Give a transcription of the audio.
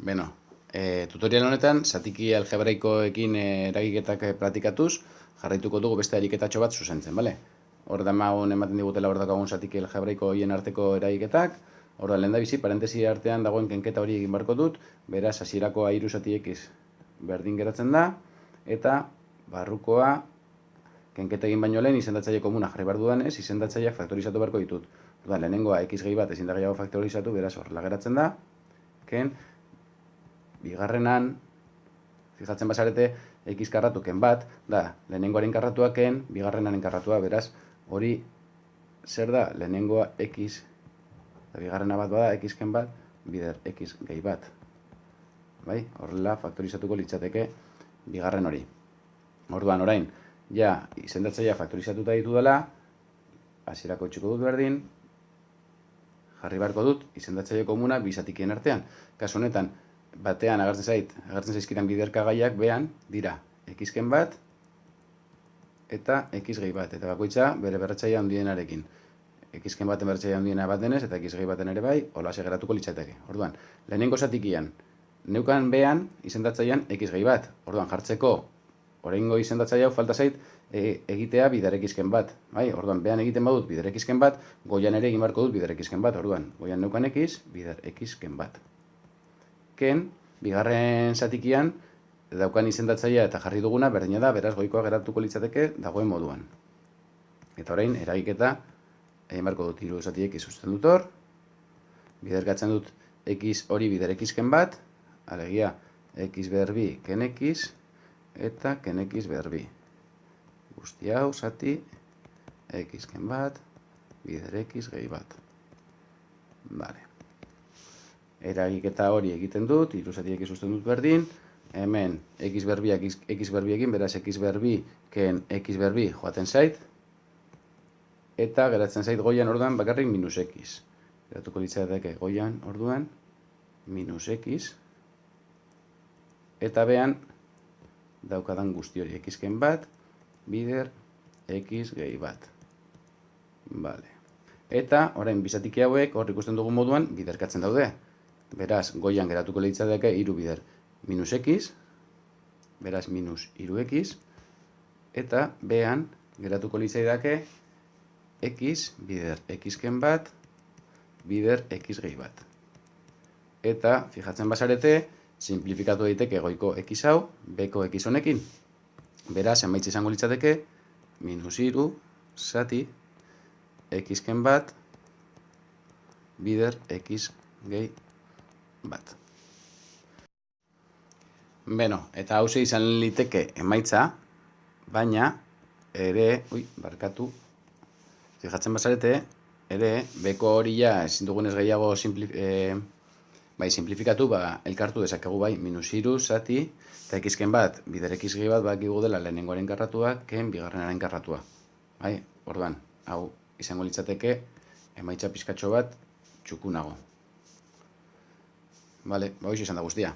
Beno, tutorial honetan, zatiki algebraikoekin eragiketak praktikatuz, jarraituko dugu beste ariketatxo bat zuzentzen, bale? Hor damagun ematen digutela hor dakagun zatiki algebraiko hien arteko eragiketak, hor da, lehen da bizi, parentesi artean dagoen kenketa hori egin barko dut, beraz, hasierako hiru zati x berdin geratzen da, eta barrukoa, kenketa egin baino lehen, izendatzaile komuna jarri behar dudanez, izendatzaileak faktorizatu beharko ditut. Orduan, lehenengoa x gehi bat ezin da gehiago faktorizatu, beraz horrela geratzen da, ken, bigarrenan, fijatzen bazarete, x karratu ken bat, da, lehenengoaren karratua ken, bigarrenaren karratua, beraz, hori zer da, lehenengoa x, eta bigarrena bat bada, x ken bat, bider x gehi bat. Bai, horrela faktorizatuko litzateke bigarren hori. Orduan, orain, ja, izendatzailea faktorizatuta ditu dela, hasierako txiko dut berdin, jarri beharko dut izendatzaile komuna bi zatikien artean. Kasu honetan, batean agertzen zaizkidan biderkagaiak behan dira x ken bat eta x gehi bat, eta bakoitza bere berratzaile handienarekin. X ken baten berratzaile handiena bat denez eta x gehi baten ere bai, hola geratuko litzateke. Orduan, lehenengo zatikian, neukan behan izendatzailean x gehi bat. Orduan, jartzeko oraingo izendatzaile hau falta zait egitea bider x ken bat. Bai? Orduan, behan egiten badut bider x ken bat, goian ere egin beharko dut bider x ken bat. Orduan, goian neukan x, bider x ken bat. Ken, bigarren zatikian, daukan izendatzailea eta jarri duguna berdina da, beraz goikoa geratuko litzateke dagoen moduan. Eta orain, eragiketa, egin beharko dut hiru zati x uzten dut hor, biderkatzen dut x hori bider x ken bat, alegia x behar bi ken x, eta ken x behar bi. Guzti hau zati x ken bat, bider x gehi bat. Vale. Eragiketa hori egiten dut, hiru zati x uzten dut berdin, hemen x berbiak x berbiekin, beraz x berbi ken x berbi joaten zait, eta geratzen zait goian orduan bakarrik minus x. Geratuko litzateke goian orduan minus x, eta behan daukadan guzti hori x ken bat, bider x gehi bat. Vale. Eta orain bizatiki hauek hor ikusten dugun moduan biderkatzen daude. Beraz, goian geratuko litzateke hiru bider minus x, beraz minus hiru x, eta behan geratuko litzaidake x bider x ken bat, bider x gehi bat. Eta, fijatzen bazarete, simplifikatu daiteke goiko x hau, beko x honekin. Beraz, emaitza izango litzateke, minus hiru, zati, x ken bat, bider x gehi bat. Beno, eta hauze izan liteke emaitza, baina, ere, barkatu, fijatzen bazarete, ere, beko hori ja ezin dugunez gehiago simplifikatu, elkartu dezakegu bai, minus hiru, zati, eta x ken bat, bider x gehi bat, bakigu dela lehenengoaren karratua, ken bigarrenaren karratua. Bai, orduan, hau izango litzateke, emaitza pizkatxo bat, txukunago. Bale, hoxe izan da guztia.